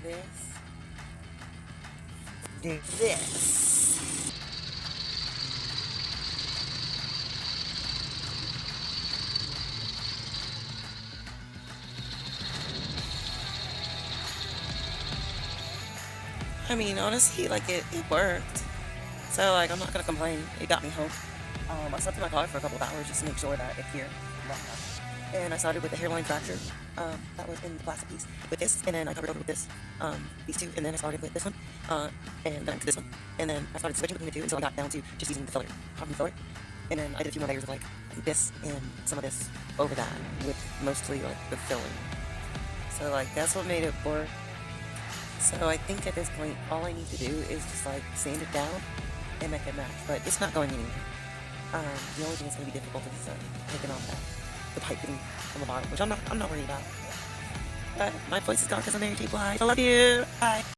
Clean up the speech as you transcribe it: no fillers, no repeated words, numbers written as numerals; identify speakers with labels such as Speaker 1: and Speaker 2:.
Speaker 1: this, do this. I mean, honestly, like it worked. So like I'm not gonna complain. It got me home. I slept in my car for a couple of hours just to make sure that it cured long enough. And I started with the hairline fracture. That was in the plastic piece with this, and then I covered over with this, these two, and then I started with this one, and then to this one, and then I started switching between the two until I got down to just using the filler, cotton filler, and then I did a few more layers of like this and some of this over that with mostly like the filling. So like that's what made it work. So I think at this point, all I need to do is just like sand it down and make it match, but it's not going anywhere. The only thing that's going to be difficult is taking off the piping on the bottom, which I'm not worried about. But my voice is gone because I'm married to Blythe. I love you. Bye.